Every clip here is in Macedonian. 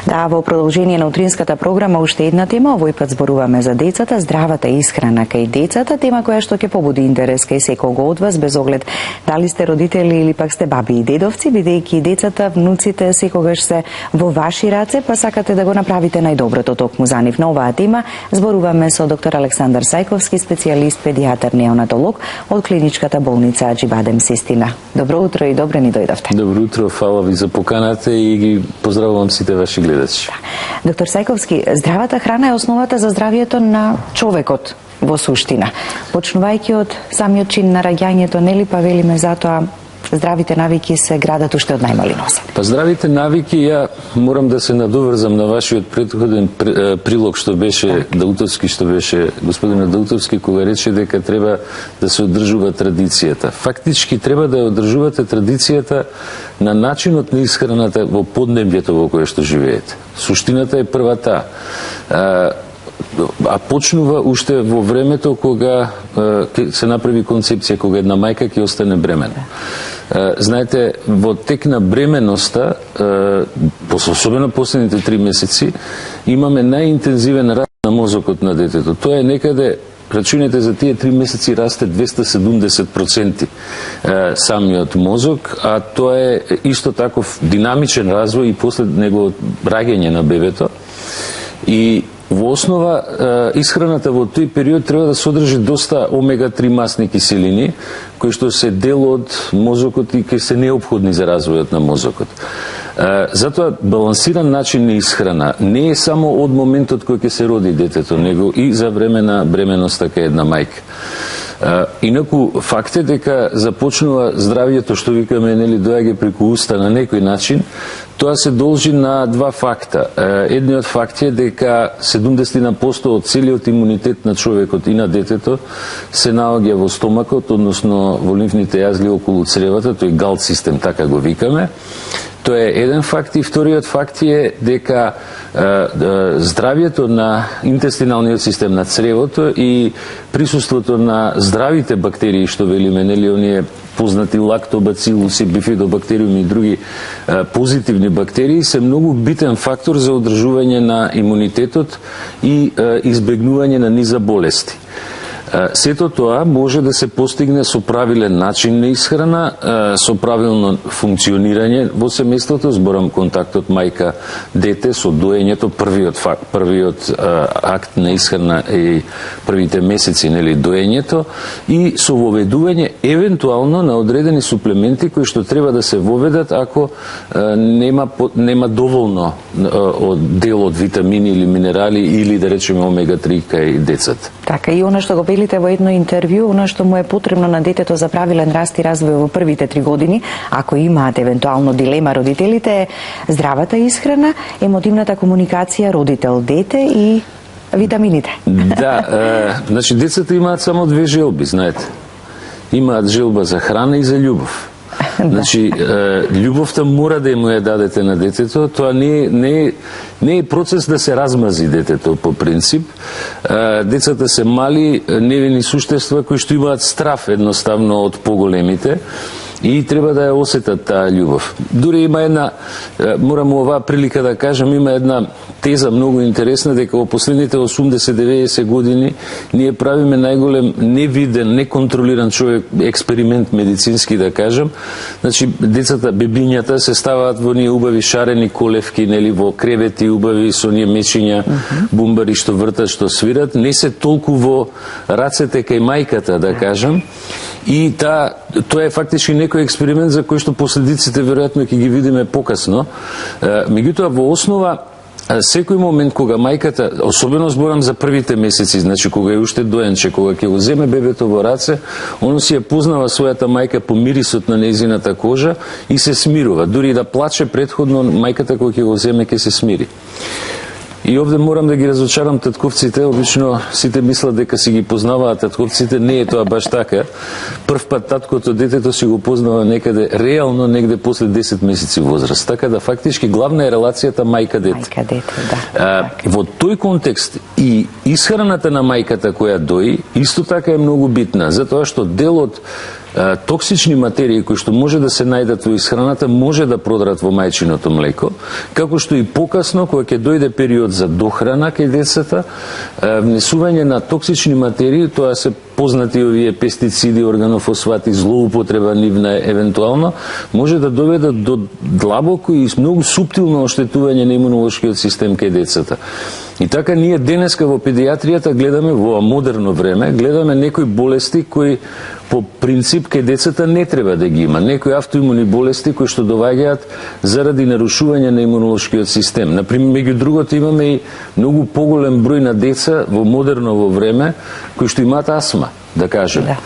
Да, во продолжение на утринската програма уште една тема, овој пат зборуваме за децата, здравата исхрана кај децата, тема која што ќе побуди интерес кај секого од вас, без оглед дали сте родители или пак сте баби и дедовци, бидејќи децата, внуците секогаш се во ваши раце, па сакате да го направите најдоброто токму за нив. На оваа тема зборуваме со доктор Александар Сајковски, специјалист педијатар неонатолог од клиничката болница Аџибадем Систина. Добро утро и добре ни дојдовте. Добро утро, фала ви за поканата и ги поздравувам сите ваши гледачи. Доктор Сајковски, здравата храна е основата за здравието на човекот во суштина. Почнувајќи од самиот чин на раѓањето, нели па велиме затоа здравите навики се градат уште од најмали носе. Па здравите навики, ја морам да се надоврзам на вашиот претходен прилог што беше Даутовски, што беше господинот Даутовски, кога рече дека треба да се одржува традицијата. Фактички треба да ја одржувате традицијата на начинот на исхраната во поднебјето во кое што живеете. Суштината е прва таа. А почнува уште во времето кога се направи концепција, кога една мајка ќе остане бремена. Знаете, во тек на бременоста, особено последните 3 месеци, имаме најинтензивен раст на мозокот на детето. Тоа е некаде, рачунете, за тие 3 месеци расте 270% самиот мозок, а тоа е исто таков динамичен развој и после неговото раѓање на бебето. И во основа, исхраната во тој период треба да содржи доста омега-3 масни киселини, кои што се дел од мозокот и кои се неопходни за развојот на мозокот. Затоа, балансиран начин на исхрана не е само од моментот кој ќе се роди детето, него и за време на бременоста кај една мајка. Инаку, факт е дека започнува здравието, што викаме, нели, доаѓа преку уста на некој начин. Тоа се должи на два факта. Едниот факт е дека 70% од целиот имунитет на човекот и на детето се наоѓа во стомакот, односно во лимфните јазли околу цревата, тој галт систем, така го викаме. Тоа е еден факт и вториот факт е дека здравието на интестиналниот систем на цревото и присуството на здравите бактерии, што велиме, нели, оние познати лактобацилуси, бифидобактериуми и други позитивни бактерии, се многу битен фактор за одржување на имунитетот и избегнување на низа болести. Сето тоа може да се постигне со правилен начин на исхрана, со правилно функционирање во семејството, зборам контактот мајка-дете со доењето, првиот акт на исхрана и првите месеци, нели, доењето, и со воведување евентуално на одредени суплементи кои што треба да се воведат ако нема доволно дел од витамини или минерали или, да речеме, омега-3 кај децата. Така, и она што го велите во едно интервју, она што му е потребно на детето за правилен раст и развој во првите 3 години, ако имаат евентуално дилема родителите, е здравата исхрана, емотивната комуникација родител-дете и витамините. Да, значи децата имаат само 2 желби, знаете. Имаат желба за храна и за љубов. Значи, љубовта мора да му ја дадете на детето, тоа не е процес да се размази детето по принцип. Децата се мали, невини суштества кои што имаат страф едноставно од поголемите и треба да ја осетат таа љубов. Дури има една, морам оваа прилика да кажам, има една теза многу интересна, дека во последните 80-90 години ние правиме најголем невиден, неконтролиран човек, експеримент медицински да кажам. Значи, децата, бебињата се ставаат во ние убави шарени колевки, нели, во кревети убави со ние мечиња, бумбари што вртат, што свират, не се толку во рацете кај мајката, да кажам. И тоа е фактички некој експеримент за кој што последиците веројатно ќе ги видиме покасно. Меѓутоа, во основа, секој момент кога мајката, особено зборам за првите месеци, значи кога е уште доенче, кога ќе го земе бебето во раце, оно си ја познава својата мајка по мирисот на нејзината кожа и се смирува. Дури да плаче предходно, мајката кога ќе го земе ќе се смири. И овде морам да ги разочарам татковците, обично сите мислат дека си ги познаваат татковците, не е тоа баш така. Прв пат таткото детето си го познава некаде, реално негде после 10 месеци возраст. Така да фактички главна е релацијата мајка-дете. Мајка-дете, да. Во тој контекст и исхраната на мајката која дои, исто така е многу битна, затоа што дел од токсични материи кои што може да се најдат во исхраната може да продрат во мајчиното млеко, како што и покасно кога ќе дојде период за дохрана кај децата, внесување на токсични материи, тоа се познати овие пестициди, органофосфати, злоупотреба нивна евентуално, може да доведат до длабоко и многу суптилно оштетување на имунолошкиот систем кај децата. И така ние денеска во педијатријата гледаме во модерно време, гледаме некои болести кои по принцип кај децата не треба да ги има. Некои автоимуни болести кои што доваѓаат заради нарушување на имунолошкиот систем. Например, меѓу другото имаме и многу поголем број на деца во модерно време кои што имаат астма, да кажеме.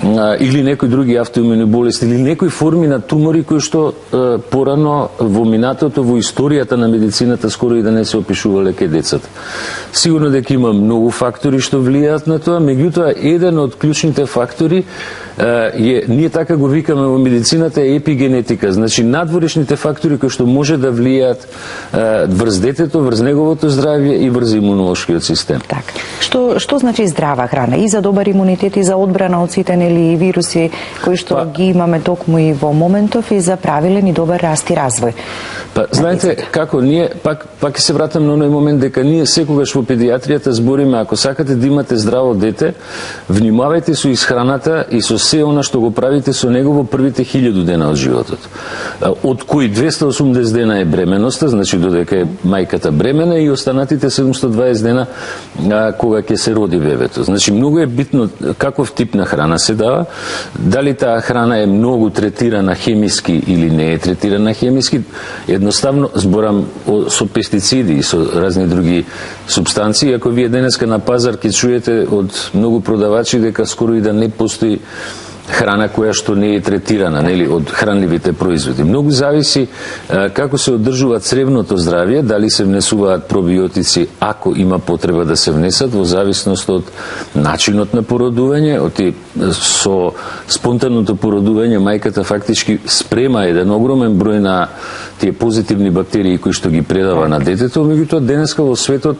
Да. Или некои други автоимуни болести, или некои форми на тумори кои што порано во минатото, во историјата на медицината скоро и да не се опишувале кај децата. Сигурно дека има многу фактори што влијаат на тоа, меѓутоа еден од клучните фактори ние така го викаме во медицината е епигенетика, значи надворешните фактори кои што може да влијаат врз детето, врз неговото здравје и врз имунолошкиот систем. Така. Што значи здрава храна? И за добар имунитет и за одбрана од сите нели вируси кои што ги имаме токму и во моментов и за правилен и добар раст и развој. Знаете како ние пак ќе се вратам на оној момент дека ние секогаш во педијатријата збориме ако сакате да имате здраво дете, внимавајте со исхраната и со се она што го правите со него во првите 1000 дена од животот. Од кои 280 дена е бременоста, значи додека е мајката бремена и останатите 720 дена кога ќе се роди бебето. Значи многу е битно каков тип на храна се дава, дали таа храна е многу третирана хемиски или не е третирана хемиски. Едноставно зборам со пестициди и со разни други субстанции. Ако вие денеска на пазар ќе чуете од многу продавачи дека скоро и да не постои храна која што не е третирана, нели, од хранливите производи. Многу зависи како се одржува цревното здравје, дали се внесуваат пробиотици ако има потреба да се внесат во зависност од начинот на породување, со спонтанното породување мајката фактички спрема еден огромен број на тие позитивни бактерии кои што ги предава на детето, меѓутоа денеска во светот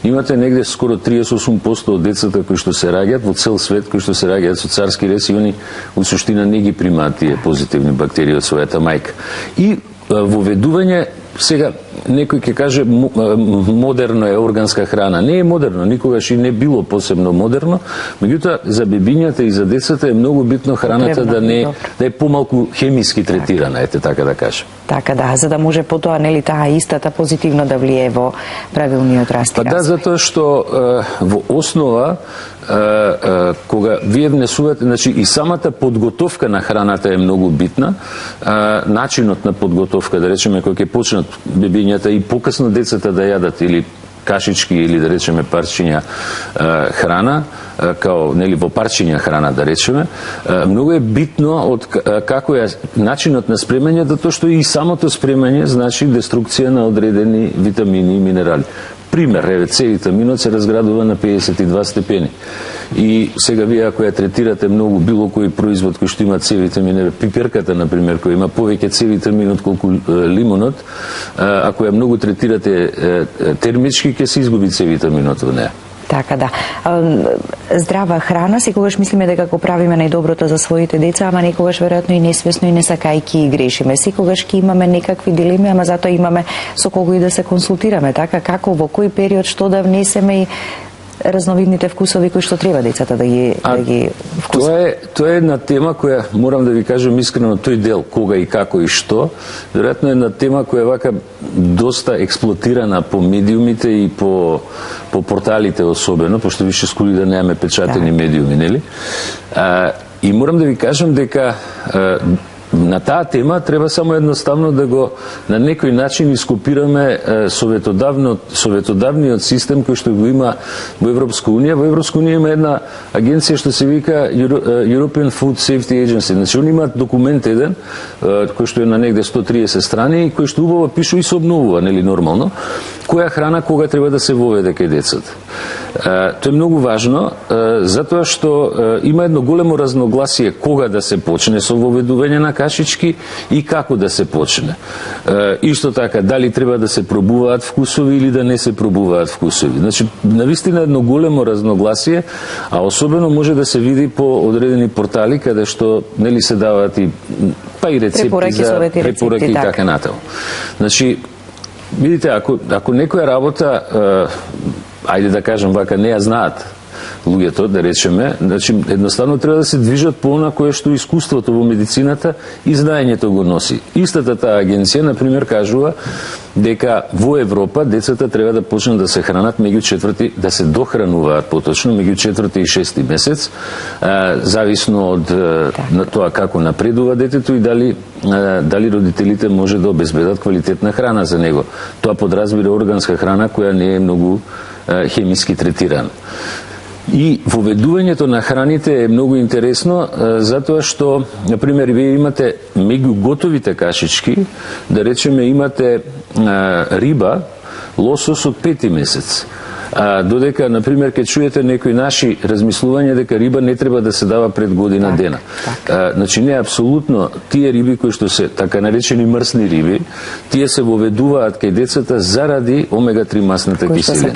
имате негде скоро 38% од децата кои што се раѓаат во цел свет, кои што се раѓаат со царски рез и они у суштина не ги примаат тие позитивни бактерии од својата мајка. И воведување, сега некој ќе каже модерно е органска храна. Не е модерно, никогаш и не било посебно модерно, меѓутоа за бебињата и за децата е многу битно храната да е помалку хемиски третирана, ете така да кажем. Така да, за да може потоа нели таа истата позитивно да влие во правилниот раст и развој. Да, затоа што во основа кога вие внесувате, значи и самата подготовка на храната е многу битна, начинот на подготовка, да речеме кога ќе почнат бебињата и покасно децата да јадат или кашички или да речеме парчиња храна, као нели во парчиња храна да речеме, многу е битно од како е начинот на спремање, затоа што и самото спремање значи деструкција на одредени витамини и минерали. Пример, еве, С-витаминот се разградува на 52 степени. И сега вие ако ја третирате многу било кој производ кој што има С-витамин, пиперката на пример која има повеќе С-витамин отколку лимонот, ако ја многу третирате термички ќе се изгуби С-витаминот во неа. Така да. Здрава храна, секогаш мислиме дека го правиме најдоброто за своите деца, ама некогаш веројатно и несвесно и не сакајки и грешиме. Секогаш ќе имаме некакви дилеми, ама затоа имаме со кого и да се консултираме, така како во кој период што да внесеме и разновидните вкусови кои што треба децата да ги вкусат. Тоа е една тема која морам да ви кажам искрено, тој дел кога и како и што, веројатно е една тема која е вака доста експлоатирана по медиумите и по порталите особено, пошто више скоро да немаме печатени медиуми, нели? И морам да ви кажам дека на таа тема треба само едноставно да го на некој начин ископираме советодавниот систем кој што го има во Европска унија. Во Европска унија има една агенција што се вика European Food Safety Agency. Значи они имаат документ еден кој што е на негде 130 страни и кој што убаво пише и се обновува, нели нормално. која храна кога треба да се воведе кај децата. Тоа е многу важно, затоа што има едно големо разногласие кога да се почне со воведување на кашички и како да се почне. Исто така, дали треба да се пробуваат вкусови или да не се пробуваат вкусови. Значи, навистина едно големо разногласие, а особено може да се види по одредени портали каде што нели се даваат и па и рецепти за препораки и така натаму. Значи, видите, ако некоја работа, ајде да кажем вака, не ја знаат луѓето, да речеме, значи едноставно треба да се движат по она кое што искуството во медицината и знаењето го носи. Истата таа агенција, например, кажува дека во Европа децата треба да почнат да се хранат да се дохрануваат поточно меѓу 4 и 6 месец, зависно од на тоа како напредува детето и дали родителите може да обезбедат квалитетна храна за него. Тоа подразбира органска храна која не е многу хемиски третирана. И воведувањето на храните е многу интересно, затоа што, например, вие имате меѓу готовите кашички, да речеме имате риба, лосос од 5 месец. Додека, например, ке чуете некои наши размислувања дека риба не треба да се дава пред година дена. Значи, не, апсолутно, тие риби кои што се така наречени мрсни риби, тие се воведуваат кај децата заради омега-3 масната киселина.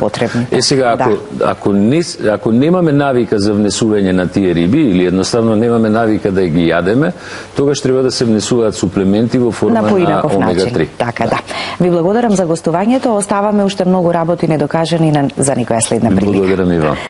Сега, ако немаме навика за внесување на тие риби, или едноставно немаме навика да ги јадеме, тогаш треба да се внесуваат суплементи во форма на омега-3. Така, да. Ви благодарам за гостувањето, оставаме уште многу работи недокажани за никоја следна прилика. Благодарам и вам.